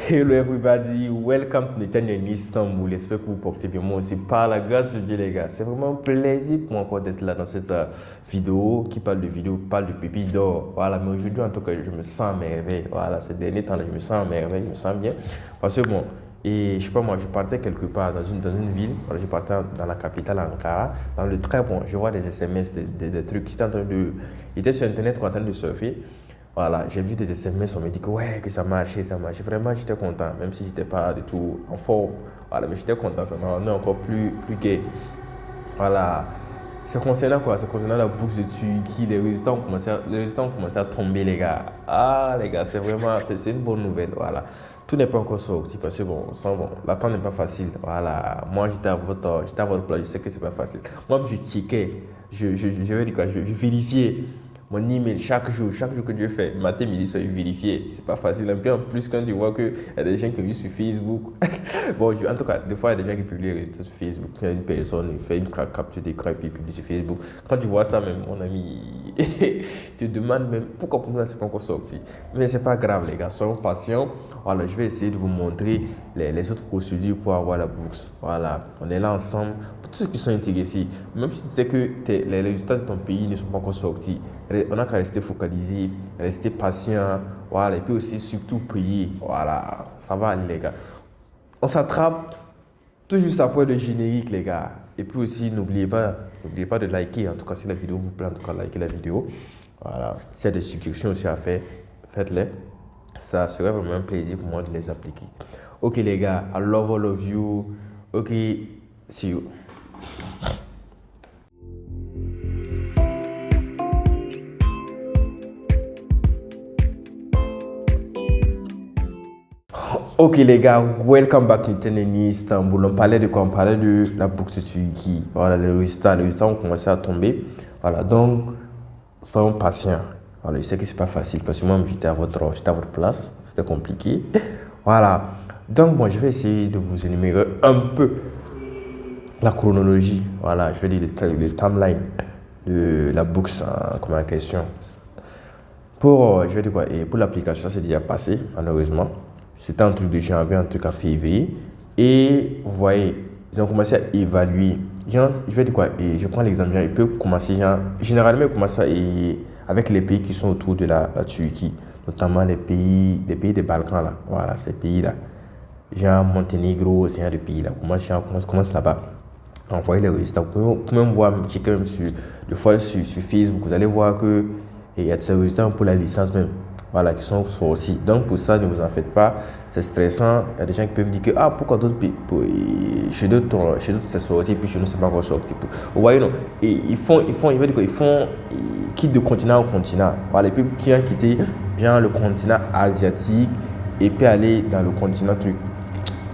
Hello everybody, welcome to the channel Istanbul. J'espère que vous portez bien. Moi aussi, par la grâce de Dieu, les gars. C'est vraiment un plaisir pour moi encore d'être là dans cette vidéo qui parle de vidéo, parle de pépite d'or. Voilà, mais aujourd'hui, en tout cas, je me sens à merveille. Voilà, ces derniers temps-là, je me sens à merveille, je me sens bien. Parce que bon, et je sais pas moi, je partais quelque part dans une ville. Voilà, je partais dans la capitale, Ankara. Dans le train, bon, je vois des SMS, des trucs. J'étais sur Internet en train de surfer. Voilà, j'ai vu des SMS, on me dit que ouais, que ça marchait, ça marchait. Vraiment, j'étais content, même si j'étais pas du tout en forme. Voilà, mais j'étais content, ça m'a rendu encore plus gai. Voilà. C'est concernant quoi? C'est concernant la bourse de Turquie. Les résultats ont commencé à tomber, les gars. Ah, les gars, c'est une bonne nouvelle. Voilà. Tout n'est pas encore sorti parce que bon, l'attente n'est pas facile. Voilà. Moi, j'étais à votre place, je sais que c'est pas facile. Moi, je checkais, je vais dire quoi, je vérifiais mon email chaque jour que je fais, matin, midi, soir, vérifier. C'est pas facile. Un peu en plus quand tu vois qu'il y a des gens qui vivent sur Facebook. Bon, en tout cas, des fois, il y a des gens qui publient les résultats sur Facebook. Il y a une personne qui fait une capture d'écran et puis publie sur Facebook. Quand tu vois ça, même, mon ami, tu te demandes même pourquoi pour moi, c'est pas encore sorti. Mais c'est pas grave, les gars, soyons patients. Voilà, je vais essayer de vous montrer les autres procédures pour avoir la bourse. Voilà, on est là ensemble. Pour tous ceux qui sont intéressés, même si tu sais que les résultats de ton pays ne sont pas encore sortis, on n'a qu'à rester focalisé, rester patient, voilà, et puis aussi surtout prier, voilà, ça va aller les gars. On s'attrape tout juste après le générique les gars. Et puis aussi n'oubliez pas de liker, en tout cas si la vidéo vous plaît, en tout cas likez la vidéo. Voilà, s'il y a des suggestions aussi à faire, faites-les. Ça serait vraiment un plaisir pour moi de les appliquer. Ok les gars, I love all of you. Ok, see you. Ok les gars, welcome back to Istanbul. On parlait de quoi? On parlait de la bourse de Turquie. Voilà, les résultats ont commencé à tomber. Voilà, donc, soyons patients. Voilà, je sais que c'est pas facile parce que moi, j'étais à votre place. C'était compliqué. Voilà. Donc, bon, je vais essayer de vous énumérer un peu la chronologie. Voilà, je vais dire le timeline de la bourse comme en question. Je vais dire quoi? Et pour l'application, ça s'est déjà passé, malheureusement. C'était un truc de janvier, un truc en février. Et vous voyez, ils ont commencé à évaluer. Genre, je vais dire quoi? Et je prends l'exemple. Ils peuvent commencer, généralement, ils commencent avec les pays qui sont autour de la Turquie, notamment les pays des Balkans. Là. Voilà, ces pays-là. Genre Monténégro, c'est un des pays là. Commence là-bas. Envoyez les résultats. Vous pouvez même voir, checker même sur Facebook. Vous allez voir que il y a des résultats pour la licence même. Voilà, qui sont sortis. Donc pour ça, ne vous en faites pas. C'est stressant. Il y a des gens qui peuvent dire que pourquoi d'autres pays, chez d'autres c'est sorti, puis chez nous c'est pas encore sorti. Vous voyez non. Et ils quittent de continent en continent. Voilà, et puis qui ont quitté genre le continent asiatique et puis aller dans le continent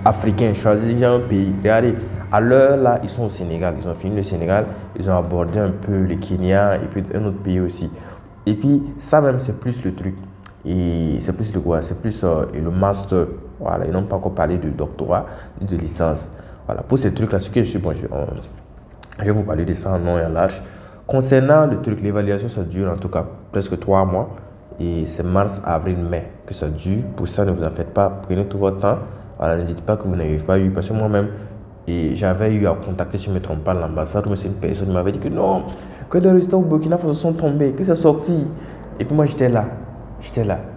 africain. Choisir un pays. Regardez, à l'heure là, ils sont au Sénégal. Ils ont fini le Sénégal. Ils ont abordé un peu le Kenya et puis un autre pays aussi. Et puis ça même c'est plus le truc. Et c'est plus le quoi? C'est plus le master. Voilà, ils n'ont pas encore parlé de doctorat ni de licence. Voilà, pour ces trucs-là, ce que je suis bon, je vais vous parler de ça en long et en large. Concernant le truc, l'évaluation, ça dure en tout cas presque 3 mois. Et c'est mars, avril, mai que ça dure. Pour ça, ne vous en faites pas. Prenez tout votre temps. Voilà, ne dites pas que vous n'avez pas eu. Parce que moi-même, j'avais eu à contacter, si je ne me trompe pas, l'ambassade. Mais c'est une personne qui m'avait dit que non, que les résultats au Burkina Faso sont tombés, que c'est sorti. Et puis moi, j'étais là.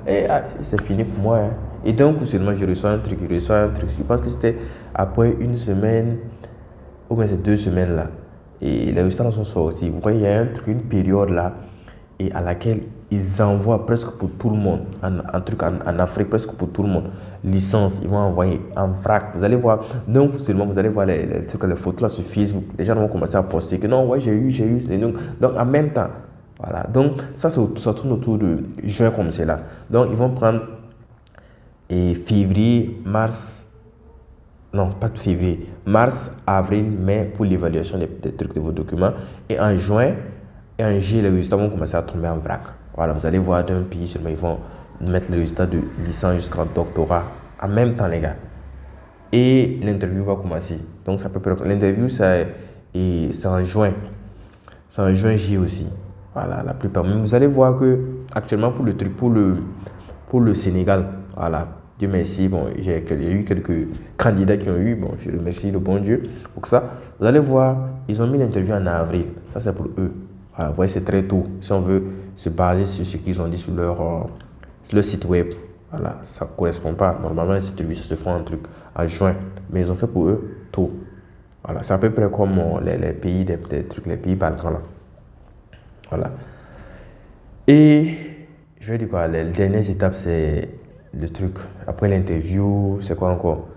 Et c'est fini pour moi. Hein. Et donc, seulement, je reçois un truc. Je pense que c'était après une semaine, ou bien c'est 2 semaines là. Et les résultats sont sortis. Vous voyez, il y a une période là, et à laquelle ils envoient presque pour tout le monde. Un truc en Afrique, presque pour tout le monde. Licence, ils vont envoyer en vrac. Vous allez voir, donc seulement, vous allez voir les photos là sur Facebook. Les gens vont commencer à poster que non, ouais, j'ai eu. Donc, en même temps. Voilà, donc ça tourne autour de juin comme c'est là. Donc ils vont prendre février, mars, non pas de février, mars, avril, mai pour l'évaluation des trucs de vos documents. Et en juin et en juillet, les résultats vont commencer à tomber en vrac. Voilà, vous allez voir d'un pays seulement, ils vont mettre les résultats de licence jusqu'en doctorat en même temps les gars. Et l'interview va commencer. Donc ça peut l'interview c'est en juin. C'est en juin, juillet aussi. Voilà, la plupart. Mais vous allez voir que actuellement pour le Sénégal, voilà, Dieu merci, bon, il y a eu quelques candidats qui ont eu, bon, je remercie le bon Dieu pour ça. Vous allez voir, ils ont mis l'interview en avril, ça c'est pour eux. Voilà, vous voyez, c'est très tôt, si on veut se baser sur ce qu'ils ont dit sur leur site web. Voilà, ça ne correspond pas. Normalement, les interviews, ça se font en juin, mais ils ont fait pour eux tôt. Voilà, c'est à peu près comme les pays, des trucs, les pays balkans là. Voilà. Et je vais dire quoi, les dernières étapes, c'est le truc. Après l'interview, c'est quoi encore?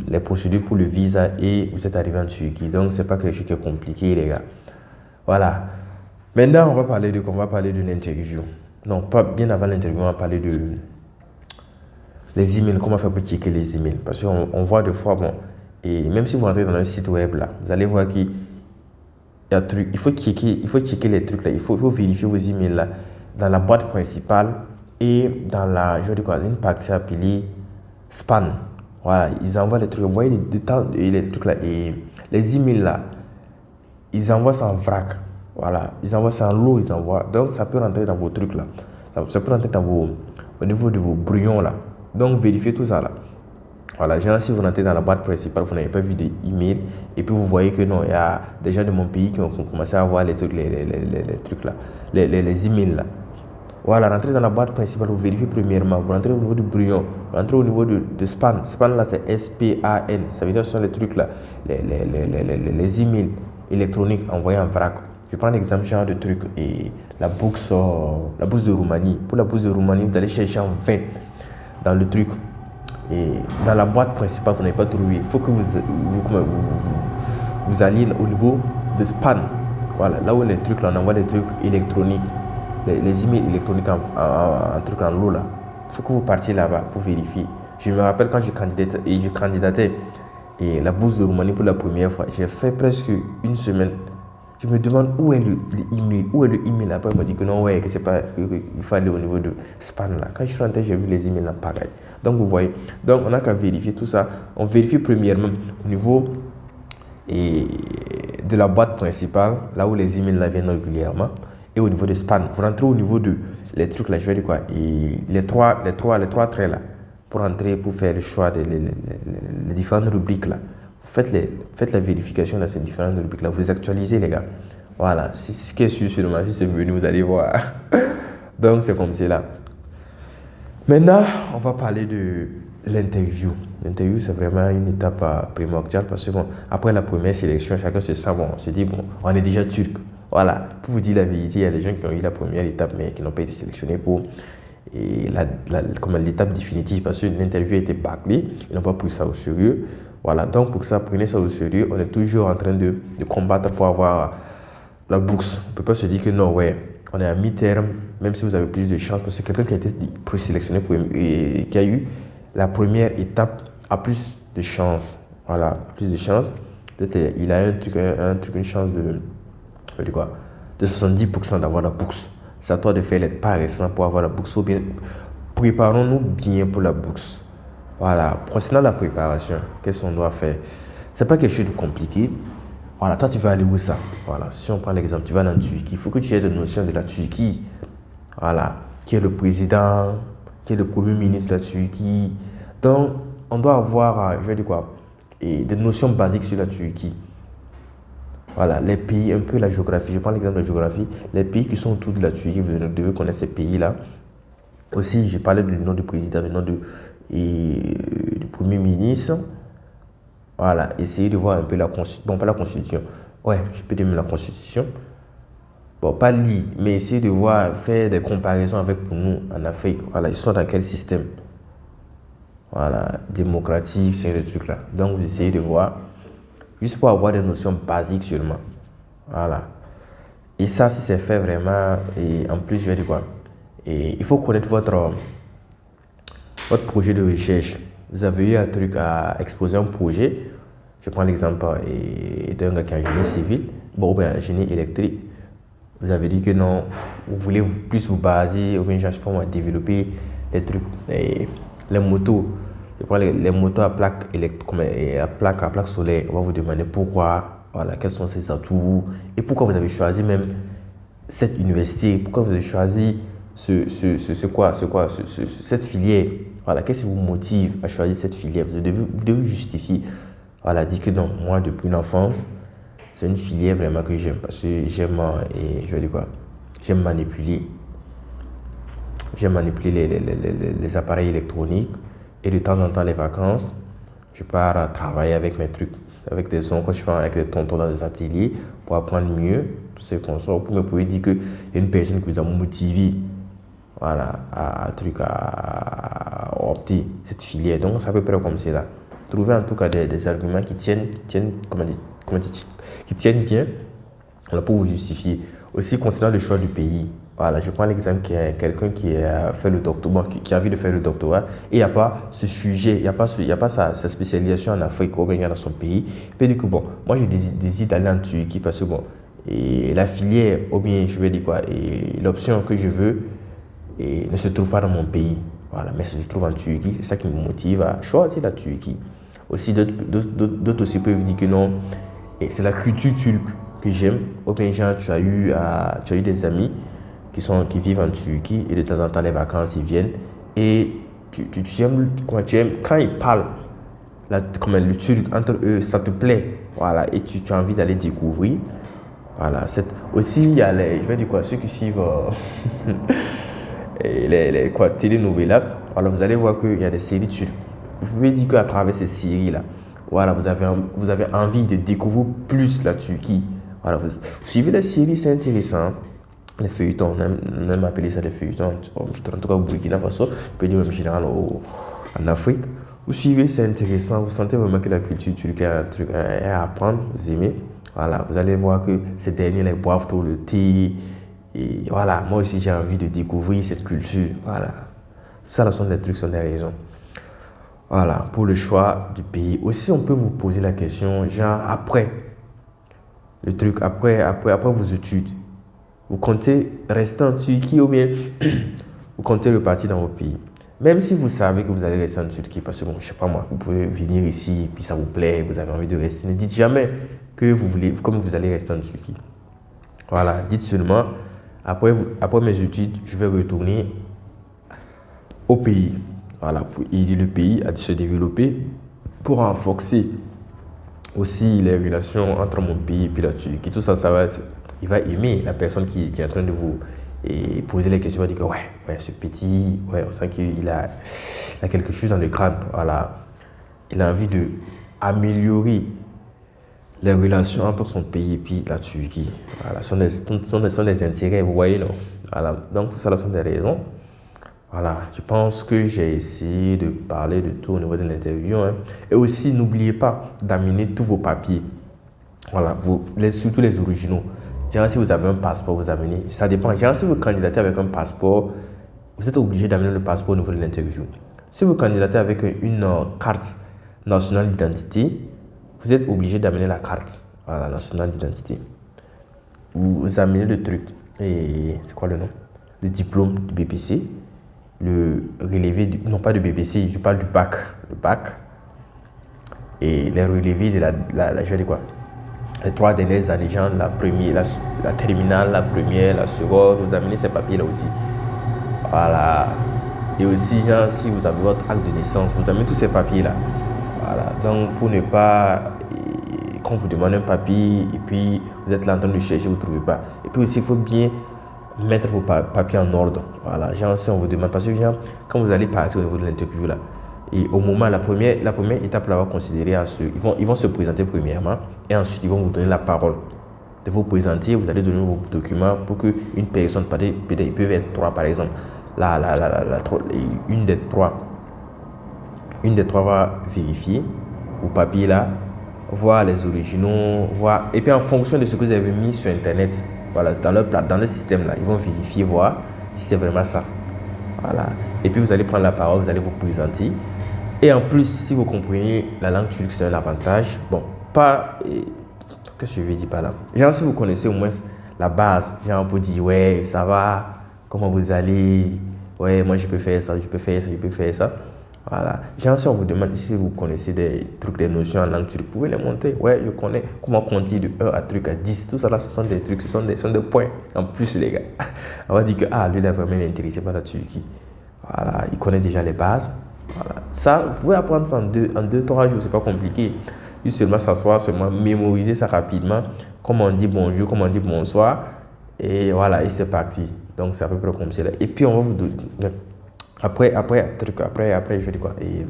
Les procédures pour le visa et vous êtes arrivé en Turquie. Donc, c'est pas quelque chose qui est compliqué, les gars. Voilà. Maintenant, on va parler de l'interview. Non, pas bien avant l'interview, on va parler de les emails. Comment faire pour checker les emails? Parce qu'on voit des fois, bon, et même si vous rentrez dans un site web là, vous allez voir qu'il y a truc, il faut checker les trucs là, il faut vérifier vos emails là dans la boîte principale et dans je vais dire quoi, une partie appelée spam. Voilà, ils envoient les trucs, vous voyez les trucs là et les emails là, ils envoient ça en vrac. Voilà, ils envoient ça en lot, ils envoient. Donc ça peut rentrer dans vos trucs là, ça peut rentrer au niveau de vos brouillons là. Donc vérifiez tout ça là. Voilà, généralement, si vous rentrez dans la boîte principale, vous n'avez pas vu d'email et puis vous voyez que non, il y a des gens de mon pays qui ont commencé à voir les trucs, les trucs là, les emails là. Voilà, rentrez dans la boîte principale, vous vérifiez premièrement, vous rentrez au niveau du brouillon, vous rentrez au niveau de spam. Spam là, c'est S-P-A-N, ça veut dire que ce sont les trucs là, les emails électroniques envoyés en vrac. Je prends l'exemple genre de truc et la bourse de Roumanie. Pour la bourse de Roumanie, vous allez chercher en vain dans le truc. Et dans la boîte principale, vous n'avez pas trouvé. Il faut que vous alliez au niveau de spam. Voilà, là où les trucs, là, on envoie des trucs électroniques, les emails électroniques en truc en lot là. Il faut que vous partiez là-bas pour vérifier. Je me rappelle quand j'ai candidaté et la bourse de Roumanie pour la première fois, j'ai fait presque une semaine. Je me demande où est l'email, Après, on m'a dit que non, ouais, que c'est pas, il faut aller au niveau de spam là. Quand je suis rentré, j'ai vu les emails là, pareil. Donc, vous voyez, donc on n'a qu'à vérifier tout ça. On vérifie premièrement au niveau de la boîte principale, là où les emails là viennent régulièrement, et au niveau de spam. Vous rentrez au niveau de les trucs là, je vais dire quoi, et les trois traits là, pour entrer, pour faire le choix des les différentes rubriques là. Faites la vérification dans ces différentes rubriques là, vous les actualisez les gars. Voilà, c'est ce qui est sûr sur le marché, c'est venu, vous allez voir. Donc c'est comme c'est là. Maintenant, on va parler de l'interview. L'interview, c'est vraiment une étape primordiale parce que bon, après la première sélection, chacun se sent bon, on se dit bon, on est déjà turc. Voilà, pour vous dire la vérité, il y a des gens qui ont eu la première étape mais qui n'ont pas été sélectionnés pour l'étape définitive parce que l'interview a été bâclée, ils n'ont pas pris ça au sérieux. Voilà, donc pour ça, prenez ça au sérieux. On est toujours en train de combattre pour avoir la bourse. On ne peut pas se dire que non, ouais, on est à mi-terme, même si vous avez plus de chance, parce que quelqu'un qui a été présélectionné et qui a eu la première étape a plus de chance. Voilà, a plus de chance. Peut-être il a une chance de 70% d'avoir la bourse. C'est à toi de faire les pas récents pour avoir la bourse. Ou bien, préparons-nous bien pour la bourse. Voilà, concernant la préparation, qu'est-ce qu'on doit faire? C'est pas quelque chose de compliqué. Voilà, toi tu vas aller où ça? Voilà, si on prend l'exemple, tu vas en Turquie, il faut que tu aies des notions de la Turquie. Voilà, qui est le président, qui est le premier ministre de la Turquie. Donc, on doit avoir, je vais dire quoi, des notions basiques sur la Turquie. Voilà, les pays, un peu la géographie. Je prends l'exemple de la géographie. Les pays qui sont autour de la Turquie, vous devez connaître ces pays-là. Aussi, j'ai parlé du nom du président, du nom du premier ministre. Voilà, essayez de voir un peu la constitution. Bon, pas la constitution. Ouais, je peux dire même la constitution. Bon, pas lire, mais essayez de voir, faire des comparaisons avec pour nous en Afrique. Voilà, ils sont dans quel système? Voilà, démocratique, c'est le truc là. Donc, vous essayez de voir, juste pour avoir des notions basiques seulement. Voilà. Et ça, si c'est fait vraiment, et en plus, je vais dire quoi? Et il faut connaître votre projet de recherche. Vous avez eu un truc à exposer un projet. Je prends l'exemple d'un gars qui est en génie civil, bon, ou bien en génie électrique. Vous avez dit que non, vous voulez plus vous baser, ou bien, je sais pas moi, développer des trucs, les motos. Je prends les motos à plaque à plaque solaire. On va vous demander pourquoi, voilà, quels sont ses atouts, et pourquoi vous avez choisi même cette université, pourquoi vous avez choisi cette filière. Voilà, qu'est-ce qui vous motive à choisir cette filière? Vous devez justifier. Voilà, dire que non, moi, depuis l'enfance, c'est une filière vraiment que j'aime parce que j'aime, et je vais dire quoi? J'aime manipuler. J'aime manipuler les appareils électroniques et de temps en temps, les vacances, je pars travailler avec mes trucs, avec des sons, quand je pars avec des tontons dans des ateliers pour apprendre mieux tous ces consorts, pour me pouvoir dire qu'il y a une personne qui vous a motivé voilà, à opter cette filière. Donc, c'est à peu près comme c'est là. Trouver en tout cas des arguments qui tiennent, qui tiennent bien voilà, pour vous justifier. Aussi, concernant le choix du pays, voilà, je prends l'exemple qu'il y a quelqu'un qui a fait le doctorat, qui a envie de faire le doctorat, et il n'y a pas ce sujet, il n'y a pas sa spécialisation en Afrique ou bien dans son pays. Il peut dire que bon, moi je décide d'aller en Turquie parce que bon, et la filière, ou bien je vais dire quoi, et l'option que je veux et ne se trouve pas dans mon pays. Voilà, mais se trouve en Turquie, c'est ça qui me motive à choisir la Turquie. Aussi, d'autres aussi peuvent dire que non, et c'est la culture turque que j'aime. Ou bien, genre, tu as eu des amis qui vivent en Turquie et de temps en temps, les vacances, ils viennent. Et tu aimes, quand ils parlent, le turc, entre eux, ça te plaît. Voilà, et tu as envie d'aller découvrir. Voilà, aussi, il y a je vais dire quoi, ceux qui suivent les telenovelas, voilà, vous allez voir qu'il y a des séries turques. Vous pouvez dire qu'à travers ces séries-là, voilà, vous avez envie de découvrir plus la Turquie. Voilà, vous suivez les séries, c'est intéressant. Les feuilletons, on aime appeler ça des feuilletons, en tout cas au Burkina Faso, je peux dire même général en Afrique. Vous suivez, c'est intéressant, vous sentez vraiment que la culture turque est un truc à apprendre, vous aimez. Voilà, vous allez voir que ces derniers les boivent tout le thé. Et voilà, moi aussi j'ai envie de découvrir cette culture. Voilà, ça, ce sont des trucs, ce sont des raisons. Voilà, pour le choix du pays. Aussi, on peut vous poser la question, genre après vos études, vous comptez rester en Turquie ou bien vous comptez repartir dans vos pays. Même si vous savez que vous allez rester en Turquie, parce que bon, je sais pas moi, vous pouvez venir ici et puis ça vous plaît, vous avez envie de rester. Ne dites jamais que comme vous allez rester en Turquie. Voilà, dites seulement, après mes études, je vais retourner au pays. Voilà, pour aider le pays à se développer, pour renforcer aussi les relations entre mon pays et puis la Turquie. Tout ça, il va aimer la personne qui est en train de vous poser les questions. Il va dire que ouais, ce petit, ouais, on sent qu'il a quelque chose dans le crâne. Voilà, il a envie d'améliorer les relations entre son pays et puis la Turquie. Voilà, ce sont des intérêts, vous voyez, non? Voilà, donc tout ça, ce sont des raisons. Voilà, je pense que j'ai essayé de parler de tout au niveau de l'interview. Hein. Et aussi, n'oubliez pas d'amener tous vos papiers. Voilà, surtout les originaux. Genre, si vous avez un passeport, vous amenez. Ça dépend. Genre, si vous candidatez avec un passeport, vous êtes obligé d'amener le passeport au niveau de l'interview. Si vous candidatez avec une carte nationale d'identité, vous êtes obligé d'amener la carte nationale d'identité. Vous amenez le truc. Et c'est quoi le nom? Le diplôme du BPC. Le relevé, non pas du BBC, je parle du bac. Le bac. Et les relevés de je vais dire quoi? Les 3 dernières années, genre la première, la terminale, la première, la seconde, vous amenez ces papiers-là aussi. Voilà. Et aussi, genre, si vous avez votre acte de naissance, vous amenez tous ces papiers-là. Voilà. Donc, pour ne pas, quand vous demandez un papier, et puis vous êtes là en train de chercher, vous ne trouvez pas. Et puis aussi, il faut bien mettre vos papiers en ordre. Voilà, genre si on vous demande, parce que genre, quand vous allez partir au niveau de l'interview là, et au moment, la première étape là va considérer à ceux, ils vont se présenter premièrement, et ensuite ils vont vous donner la parole de vous présenter, vous allez donner vos documents pour qu'une personne, peut-être ils peuvent être 3 par exemple, une des trois va vérifier vos papiers là, voir les originaux, voir, et puis en fonction de ce que vous avez mis sur internet, voilà, dans le système là, ils vont vérifier, voir si c'est vraiment ça. Voilà. Et puis vous allez prendre la parole, vous allez vous présenter. Et en plus, si vous comprenez la langue turque, c'est un avantage. Bon, qu'est-ce que je veux dire par là? Genre, si vous connaissez au moins la base, genre, on peut dire, ouais, ça va, comment vous allez? Ouais, moi je peux faire ça, je peux faire ça, je peux faire ça. Voilà. Genre, si on vous demande si vous connaissez des trucs, des notions en langue turque, vous pouvez les monter. Ouais, je connais comment compter de 1 à 10. Tout ça là, ce sont des trucs, ce sont des points. En plus, les gars, on va dire que lui, il est vraiment intéressé par la Turquie. Voilà, il connaît déjà les bases. Voilà. Ça, vous pouvez apprendre ça en deux, 3 jours, c'est pas compliqué. Juste seulement s'asseoir, seulement mémoriser ça rapidement. Comment on dit bonjour, comment on dit bonsoir. Et voilà, et c'est parti. Donc, c'est à peu près comme ça. Et puis, on va vous donner. Après, je vais dire quoi? Et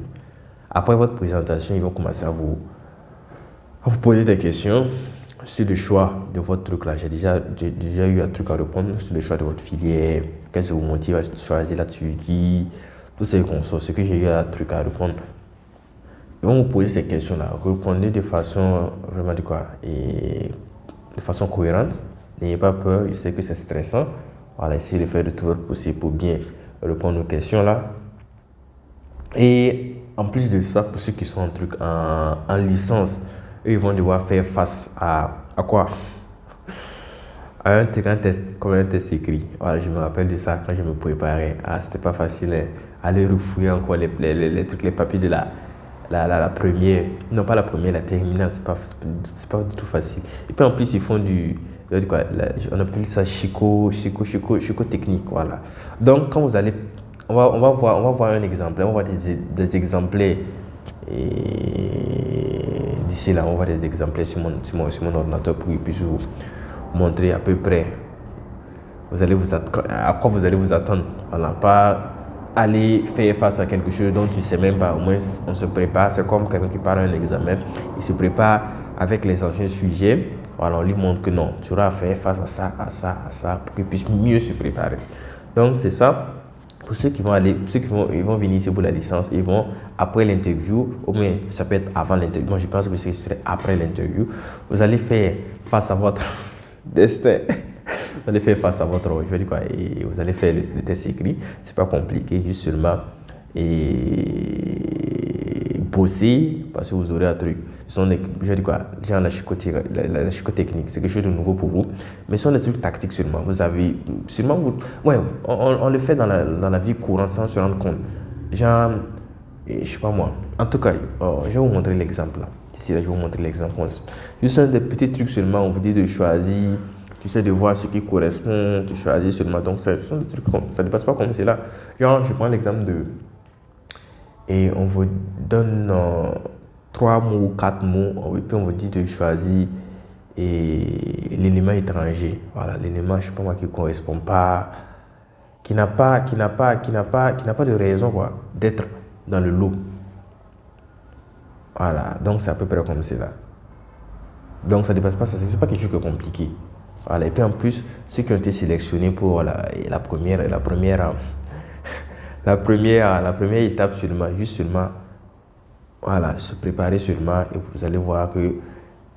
après votre présentation, ils vont commencer à vous poser des questions sur le choix de votre truc là. J'ai déjà eu un truc à répondre sur le choix de votre filière. Qu'est-ce qui vous motive à choisir la Turquie? Tout ce ce que j'ai eu un truc à répondre. Ils vont vous poser ces questions-là. Répondez de façon vraiment de façon cohérente. N'ayez pas peur, je sais que c'est stressant. Voilà, essayez de faire de tout votre possible pour bien répondre aux questions là. Et en plus de ça, pour ceux qui sont en licence, eux, ils vont devoir faire face à quoi? À un test, comme un test écrit. Voilà, je me rappelle de ça quand je me préparais. Ah, c'était pas facile, hein. Aller refouiller encore les papiers de la première. Non, pas la première, la terminale, c'est pas du tout facile. Et puis en plus, ils font on appelle ça chico technique, voilà. Donc, quand vous allez, on va voir un exemple, on va voir des exemplaires. Et d'ici là, on va voir des exemplaires sur mon ordinateur pour qu'ils puissent vous montrer à peu près à quoi vous allez vous attendre. Voilà, pas aller faire face à quelque chose dont tu ne sais même pas. Au moins, on se prépare. C'est comme quelqu'un qui part à un examen. Il se prépare avec les anciens sujets. Voilà, on lui montre que non, tu auras à faire face à ça, à ça, à ça, pour qu'il puisse mieux se préparer. Donc, c'est ça. Pour ceux qui vont ils vont venir ici pour la licence, ils vont après l'interview, ou bien ça peut être avant l'interview. Moi, je pense que ce serait après l'interview. Vous allez faire face à votre destin. Vous allez faire face à votre, je vais dire quoi, et vous allez faire le test écrit. C'est pas compliqué, juste seulement et bosser parce que vous aurez un truc. Ce sont je vais dire quoi, genre la psychotechnique, c'est quelque chose de nouveau pour vous, mais ce sont des trucs tactiques seulement. Vous avez seulement ouais, on le fait dans la vie courante sans se rendre compte. Genre, je sais pas moi. En tout cas, je vais vous montrer l'exemple là. Ici là, je vais vous montrer l'exemple. Juste un des petits trucs seulement. On vous dit de choisir. Tu sais de voir ce qui correspond, tu choisis seulement. Donc, ce sont des trucs comme ça ne dépasse pas comme c'est là. Genre, je prends l'exemple de. Et on vous donne 3 mots ou 4 mots. Et puis, on vous dit de choisir l'élément étranger. Voilà, l'élément, je sais pas moi, qui ne correspond pas, qui n'a pas de raison quoi, d'être dans le lot. Voilà, donc c'est à peu près comme c'est là. Donc, ça ne dépasse pas ça. C'est pas quelque chose de compliqué. Voilà. Et puis en plus, ceux qui ont été sélectionnés pour la première étape seulement, juste seulement, voilà, se préparer seulement et vous allez voir que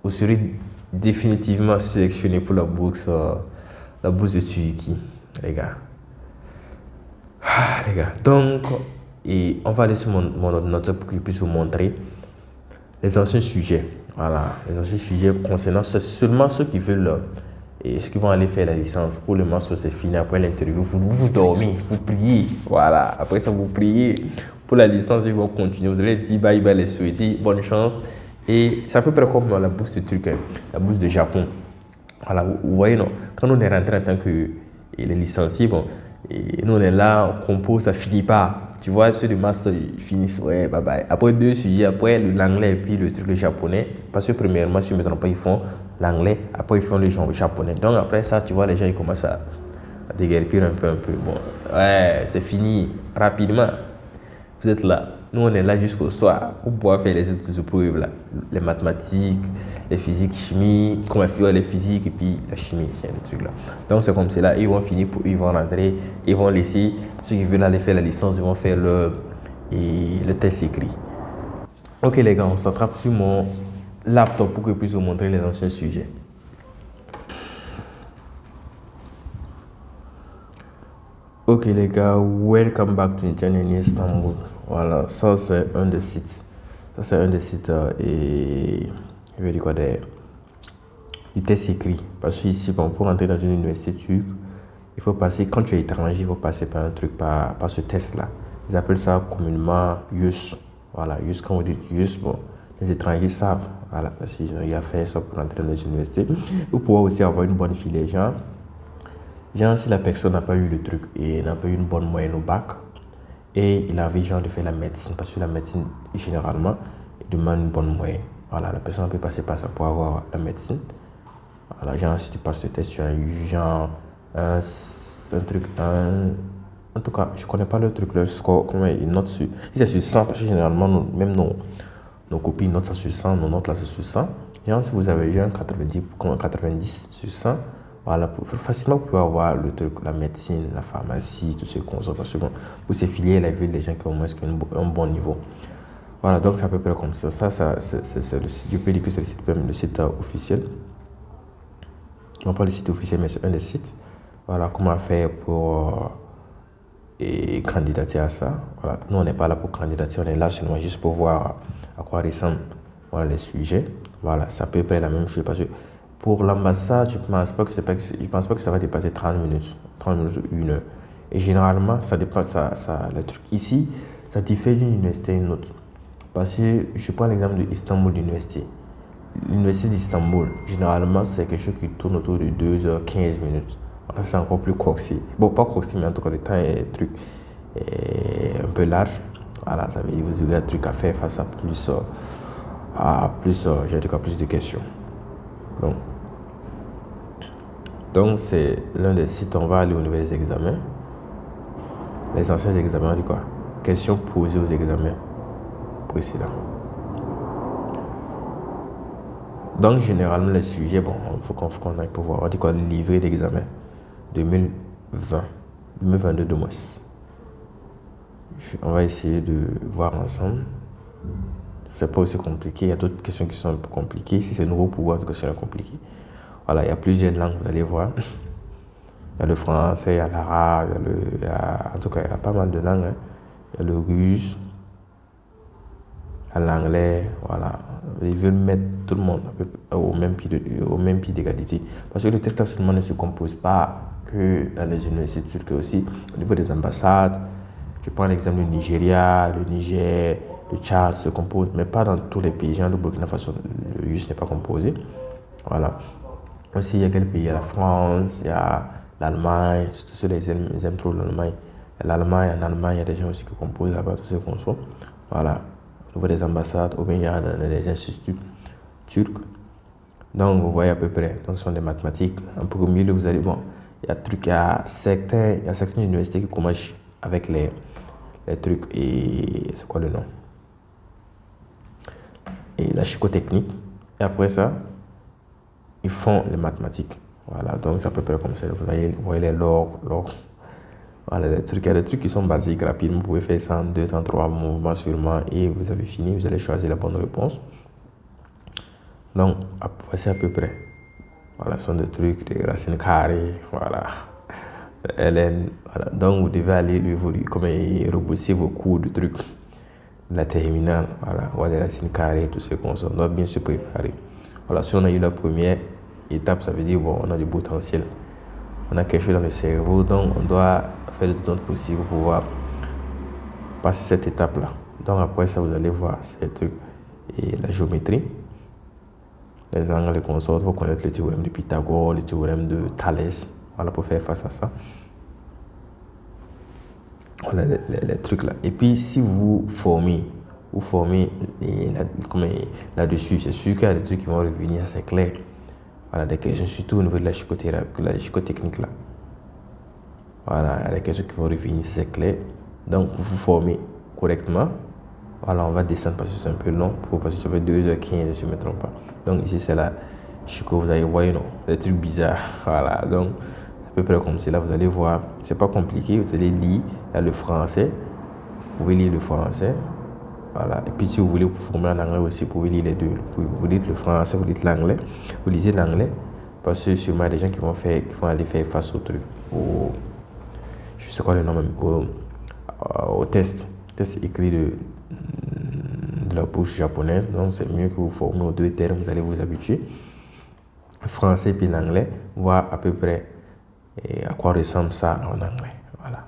vous serez définitivement sélectionné pour la bourse de Turquie, les gars. Les gars, donc, et on va aller sur mon ordinateur pour que je puisse vous montrer les anciens sujets. Voilà, les anciens sujets concernant seulement ceux qui veulent et ceux qui vont aller faire la licence. Pour le master, c'est fini. Après l'interview, vous dormez, vous priez. Voilà, après ça, vous priez. Pour la licence, ils vont continuer. Vous allez dire bye bye, les souhaiter, bonne chance. Et c'est à peu près comme dans la bourse de truc, la bourse de Japon. Voilà, vous voyez, non, quand on est rentré en tant que les licenciés, bon, et nous on est là, on compose, ça finit pas. Tu vois, ceux du master, ils finissent, ouais, bye bye. Après 2 sujets, après l'anglais et puis le japonais. Parce que premièrement, si je ne me trompe pas, ils font l'anglais, après ils font le japonais. Donc après ça, tu vois, les gens, ils commencent à déguerpir un peu. Bon, ouais, c'est fini, rapidement. Vous êtes là. Nous, on est là jusqu'au soir pour pouvoir faire les autres épreuves, là. Les mathématiques, les physiques, chimie, comment faire les physiques et puis la chimie, c'est un truc là. Donc, c'est comme cela. Ils vont finir, ils vont rentrer, ils vont laisser ceux qui veulent aller faire la licence, ils vont faire le test écrit. Ok, les gars, on s'attrape sur mon laptop pour que je puisse vous montrer les anciens sujets. Ok les gars, welcome back to Channel Istanbul. Voilà, ça c'est un des sites. Ça c'est un des sites et je vais dire quoi du test écrit. Parce que ici, bon, pour entrer dans une université turque, il faut passer, quand tu es étranger, il faut passer par un truc, par ce test-là. Ils appellent ça communément YUS. Voilà, YUS, quand vous dites YUS, bon, les étrangers savent. Voilà, parce qu'ils ont eu à faire ça pour entrer dans les universités. Vous pouvez aussi avoir une bonne filière, genre si la personne n'a pas eu le truc et n'a pas eu une bonne moyenne au bac, et il a envie genre de faire la médecine parce que la médecine généralement demande une bonne moyenne. Voilà, la personne peut passer par ça pour avoir la médecine. Voilà, genre si tu passes le test, tu as eu genre un truc, en tout cas, je connais pas le truc, le score, comment il note sur, si c'est sur 100, parce que généralement, même nos copies notent ça sur 100, nos notes là c'est sur 100. Et si vous avez eu un 90 sur 100, voilà, facilement vous pouvez avoir le truc, la médecine, la pharmacie, tout ce qu'on sort, parce que vous c'est filié la ville des gens qui ont au moins un bon niveau. Voilà, donc c'est à peu près comme ça. C'est le site, je peux dire que c'est le site officiel. Non pas le site officiel, mais c'est un des sites. Voilà, comment faire pour candidater à ça. Voilà, nous on n'est pas là pour candidater, on est là seulement juste pour voir à quoi ressemblent voilà, les sujets. Voilà, c'est à peu près la même chose parce que pour l'ambassade, je pense pas que ça va dépasser 30 minutes ou 1 heure. Et généralement, ça dépend, le truc ici, ça diffère d'une université à une autre. Parce que je prends l'exemple de Istanbul University. L'université d'Istanbul, généralement, c'est quelque chose qui tourne autour de 2h15 minutes. Voilà, c'est encore plus coxy. Bon, pas coxy, mais en tout cas, le temps est un peu large. Voilà, ça veut dire que vous avez un truc à faire face à plus de questions. Donc c'est l'un des sites où on va aller au niveau des examens. Les anciens examens, on dit quoi? Questions posées aux examens précédents. Donc, généralement, les sujets, bon, il faut qu'on aille pour voir. On dit quoi? Livret d'examen 2022 de moins. On va essayer de voir ensemble. C'est pas aussi compliqué. Il y a d'autres questions qui sont un peu compliquées. Si c'est nouveau pour vous, en tout cas, c'est compliqué. Voilà, il y a plusieurs langues, vous allez voir. Il y a le français, il y a l'arabe, en tout cas, il y a pas mal de langues. Hein. Il y a le russe, il y a l'anglais, voilà. Ils veulent mettre tout le monde au même pied d'égalité. Parce que le test seulement ne se compose pas que dans les universités turques, aussi au niveau des ambassades. Je prends l'exemple du Nigeria, le Niger, le Tchad se compose, mais pas dans tous les pays. Genre le Burkina Faso, le russe n'est pas composé. Voilà. Aussi, il y a quel pays? Il y a la France, il y a l'Allemagne, surtout ceux qui aiment trop l'Allemagne. En Allemagne, il y a des gens aussi qui composent là-bas, tous ces fonctions. Voilà. Au niveau des ambassades, ou bien il y a des instituts turcs. Donc, vous voyez à peu près. Donc, ce sont des mathématiques. Un peu au milieu, vous allez, bon, il y a certaines universités qui commencent avec les trucs et c'est quoi le nom? Et la psychotechnique. Et après ça, ils font les mathématiques. Voilà, donc c'est à peu près comme ça. Vous voyez les logs. Voilà, il y a des trucs qui sont basiques, rapides. Vous pouvez faire ça en 2, en 3 mouvements sûrement et vous avez fini. Vous allez choisir la bonne réponse. Donc, voici à peu près. Voilà, ce sont des trucs, des racines carrées, voilà. LN, voilà. Donc, vous devez aller rebosser vos cours de trucs de la terminale, voilà. Voilà, des racines carrées, tout ce qu'on s'en doit bien se préparer. Voilà, si on a eu la première étape, ça veut dire bon, on a du potentiel. On a quelque chose dans le cerveau, donc on doit faire le tout possible pour pouvoir passer cette étape-là. Donc après ça, vous allez voir ces trucs et la géométrie. Les angles, les consorts, il faut connaître le théorème de Pythagore, le théorème de Thalès, voilà, pour faire face à ça. Voilà les trucs là. Et puis si vous formez là-dessus, c'est sûr qu'il y a des trucs qui vont revenir, c'est clair. Voilà, des questions, surtout au niveau de la psychotechnique là. Voilà, il y a des questions qui vont revenir, c'est clair. Donc vous vous formez correctement. Voilà, on va descendre parce que c'est un peu long, parce que ça fait 2h15, si je ne me trompe pas. Donc ici c'est la chico, vous allez voir, des trucs bizarres. Voilà, donc c'est à peu près comme cela, vous allez voir, c'est pas compliqué, vous allez lire, il y a le français, vous pouvez lire le français. Voilà, et puis si vous voulez vous former en anglais aussi, vous pouvez lire les deux. Vous lisez le français, vous lisez l'anglais, vous lisez l'anglais, parce que sûrement il y a des gens qui vont aller faire face au truc, je sais quoi le nom même, au test écrit de la bouche japonaise. Donc c'est mieux que vous formez aux deux termes, vous allez vous habituer. Le français puis l'anglais, voir à peu près à quoi ressemble ça en anglais. Voilà.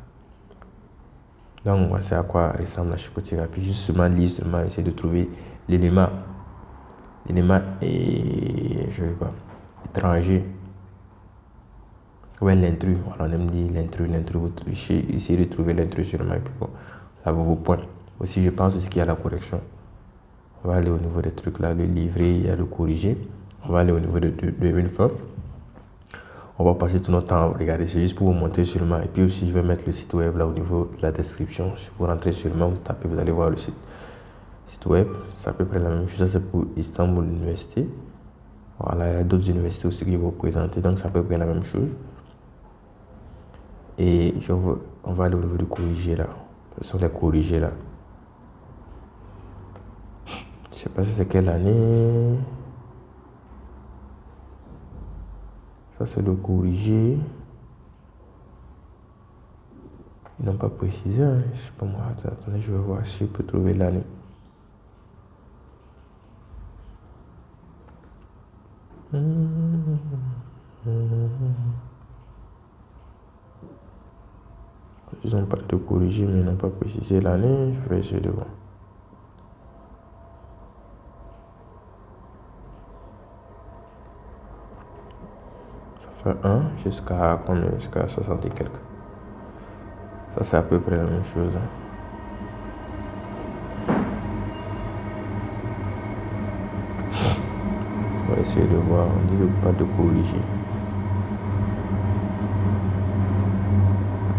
Donc voici à quoi ressemble la psychothérapie. Justement, lire, seulement essayer de trouver l'élément étranger. Ouais, l'intrus. Voilà, on aime dire l'intrus. Essayez de trouver l'intrus sûrement. Et puis bon, Ça vaut vos points. Aussi, je pense aussi qu'il y a la correction. On va aller au niveau des trucs là, le livrer, il y a le corriger. On va aller au niveau de 2020. On va passer tout notre temps à regarder. C'est juste pour vous montrer seulement. Et puis aussi, je vais mettre le site web là au niveau de la description. Si vous rentrez seulement, vous tapez, vous allez voir le site web. C'est à peu près la même chose. Ça, c'est pour Istanbul Université. Voilà, il y a d'autres universités aussi qui vont vous présenter. Donc, c'est à peu près la même chose. Et on va aller au niveau de corriger là. Ce sont les corrigés là. Je sais pas si c'est quelle année. Ça, c'est le corrigé. Ils n'ont pas précisé. Hein. Je sais pas moi. Attendez, je vais voir si je peux trouver l'année. Ils n'ont pas de corrigé, mais ils n'ont pas précisé l'année. Je vais essayer de voir. Ça fait 1 jusqu'à combien? Jusqu'à 60 et quelques. Ça, c'est à peu près la même chose. Hein. On va essayer de voir. On dit pas de corriger.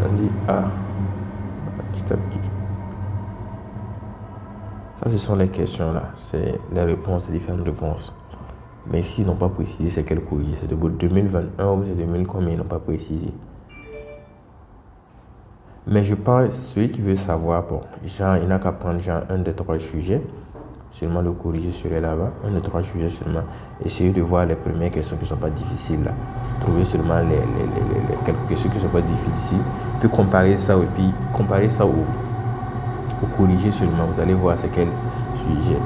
On dit A. Petit à petit. Ça, ce sont les questions là. C'est les réponses, les différentes réponses. Mais ici, ils n'ont pas précisé c'est quel corrigé. C'est de 2021 ou c'est 2000 combien, ils n'ont pas précisé. Mais je pense, celui qui veut savoir, bon, genre, il n'a qu'à prendre genre un des 3 sujets, seulement le corriger sur les là-bas, un des 3 sujets seulement, essayer de voir les premières questions qui ne sont pas difficiles là, trouver seulement les quelques questions qui ne sont pas difficiles, puis comparer ça au corriger seulement, vous allez voir c'est quel sujet.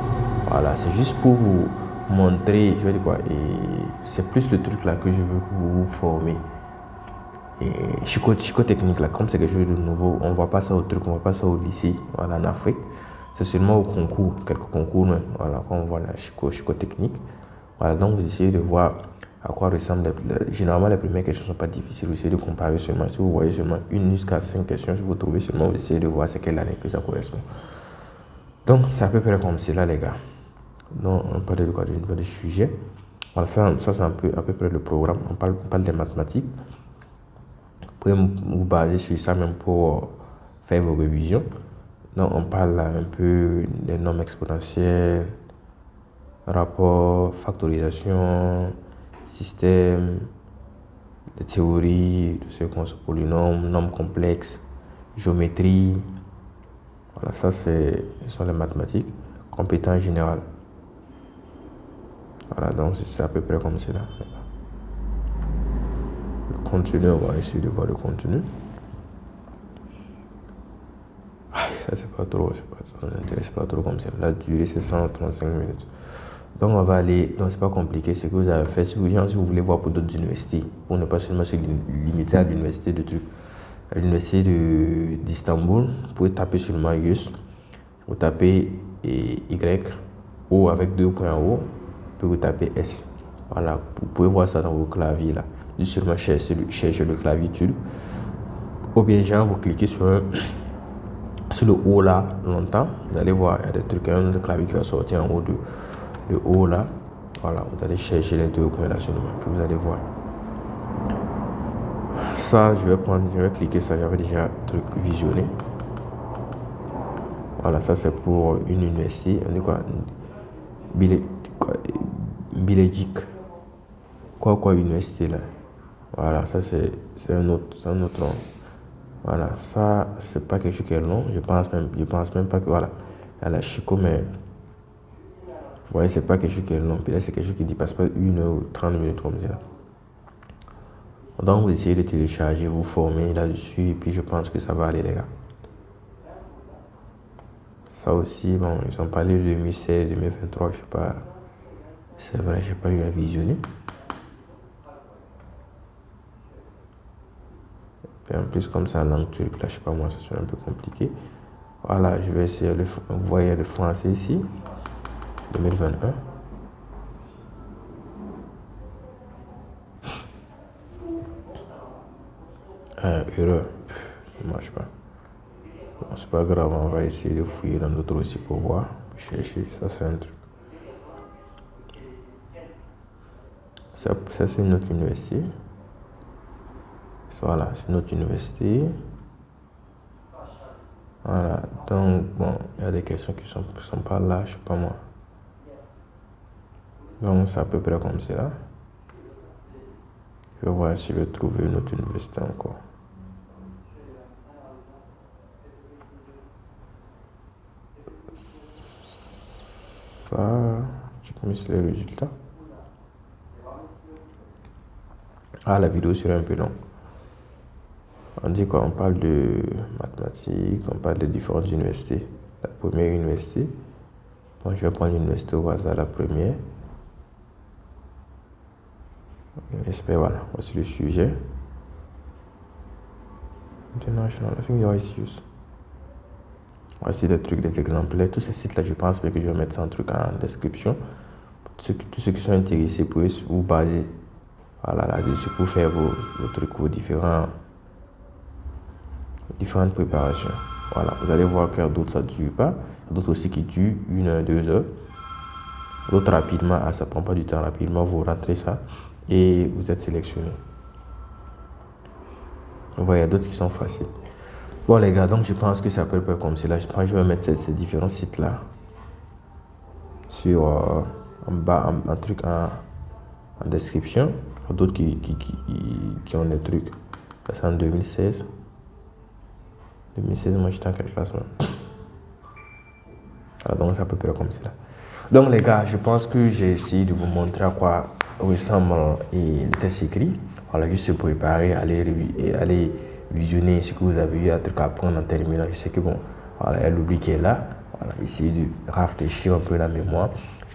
Voilà, c'est juste pour vous montrer, je vais dire quoi, et c'est plus le truc là que je veux que vous vous formez. Et technique là, comme c'est quelque chose de nouveau, on ne voit pas ça au truc, on ne voit pas ça au lycée, voilà, en Afrique. C'est seulement au concours, quelques concours, mais voilà, quand on voit la technique. Voilà, donc vous essayez de voir à quoi ressemble. Généralement, les premières questions ne sont pas difficiles, vous essayez de comparer seulement. Si vous voyez seulement 1 jusqu'à 5 questions, si vous trouvez seulement, vous essayez de voir c'est quelle année que ça correspond. Donc, c'est à peu près comme cela, les gars. Donc, on parle de quoi? De sujet. Voilà, ça c'est à peu près le programme. On parle des mathématiques. Vous pouvez vous baser sur ça même pour faire vos révisions. Donc, on parle un peu des nombres exponentiels, rapport, factorisation, système, de théorie, tout ce qu'on se polynôme, nombres complexes, géométrie. Voilà, ça ce sont les mathématiques, compétences générales. Voilà, donc c'est à peu près comme cela. Le contenu, on va essayer de voir le contenu. Ça c'est pas trop, ça n'intéresse pas trop comme ça. La durée c'est 135 minutes. Donc on va aller, donc c'est pas compliqué, c'est que vous avez fait, si vous voulez voir pour d'autres universités, pour ne pas seulement se limiter à l'université de trucs, à l'université d'Istanbul, vous pouvez taper seulement YUS, vous tapez Y, O avec 2 points en haut, puis vous tapez S. Voilà, vous pouvez voir ça dans vos claviers là. Juste seulement chercher le clavier Turc. Ou bien genre vous cliquez sur le haut là longtemps, vous allez voir, il y a des trucs, un autre clavier qui va sortir en haut de haut là. Voilà, vous allez chercher les 2 points là seulement, puis vous allez voir. Ça, je vais cliquer ça, j'avais déjà truc visionné. Voilà, ça c'est pour une université, on dit quoi, Bilecik. Quoi université là. Voilà, ça c'est un autre nom. Voilà, ça c'est pas quelque chose qui est long, je pense même pas que voilà, à la Chico, mais vous voyez, c'est pas quelque chose qui est long, puis là c'est quelque chose qui dépasse pas 1 heure ou 30 minutes comme ça. Donc vous essayez de télécharger, vous former là-dessus, et puis je pense que ça va aller, les gars. Ça aussi, bon, ils ont parlé de 2016, 2023, je sais pas, c'est vrai, j'ai pas eu à visionner. Et en plus, comme c'est en langue turque, là, je sais pas moi, ça soit un peu compliqué. Voilà, je vais essayer vous voyez le français ici, 2021. Erreur, ça ne marche pas. Bon, c'est pas grave, on va essayer de fouiller dans d'autres aussi pour voir. Chercher, ça c'est un truc. Ça c'est une autre université. Voilà, c'est une autre université. Voilà, donc bon, il y a des questions qui sont pas là, je sais pas moi. Donc c'est à peu près comme c'est là. Je vais voir si je vais trouver une autre université encore. Ça, je mis les résultats. Ah, la vidéo serait un peu longue. On dit quoi? On parle de mathématiques, on parle de différentes universités. La première université, bon, je vais prendre l'université au hasard, la première. J'espère, voilà, voici le sujet. International, I think you're issues. Voici des trucs, des exemplaires. Tous ces sites-là, je pense que je vais mettre ça en truc en description. Tous ceux qui sont intéressés pour vous baser voilà, là-dessus pour faire vos trucs, vos différentes préparations. Voilà, vous allez voir que d'autres ça ne dure pas. D'autres aussi qui durent 1 heure, 2 heures. D'autres rapidement, ça ne prend pas du temps rapidement. Vous rentrez ça et vous êtes sélectionné. Vous voyez, il y a d'autres qui sont faciles. Bon les gars, donc je pense que c'est à peu près comme cela. Je pense que je vais mettre ces différents sites là sur en bas, un truc en description. Il y a d'autres qui ont des trucs. C'est en 2016. 2016, moi j'étais en quelle classe même? Alors, donc c'est à peu près comme cela. Donc les gars, je pense que j'ai essayé de vous montrer à quoi ressemble le test écrit. Voilà, juste se préparer, aller visionner ce que vous avez eu à apprendre en terminant. Je sais que bon, voilà, il y a l'oubli qui est là. Voilà, essayez de rafraîchir un peu la mémoire,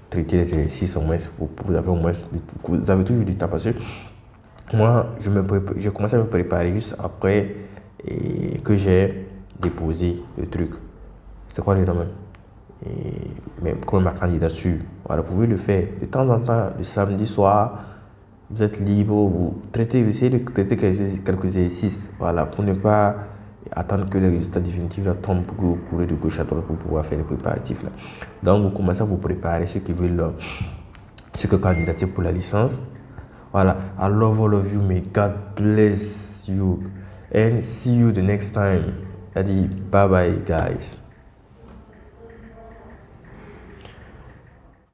traiter les exercices au moins, vous avez toujours du temps parce que moi, j'ai commencé à me préparer juste après que j'ai déposé le truc. C'est quoi le nom même? Mais comme ma candidature, voilà, vous pouvez le faire de temps en temps, le samedi soir, vous êtes libre, vous essayez de traiter quelques exercices, voilà, pour ne pas attendre que les résultats définitifs là, tombent pour que vous courez de gauche à droite pour pouvoir faire les préparatifs là. Donc vous commencez à vous préparer, ceux qui veulent candidater pour la licence. Voilà, I love all of you, may God bless you and see you the next time. Bye bye guys.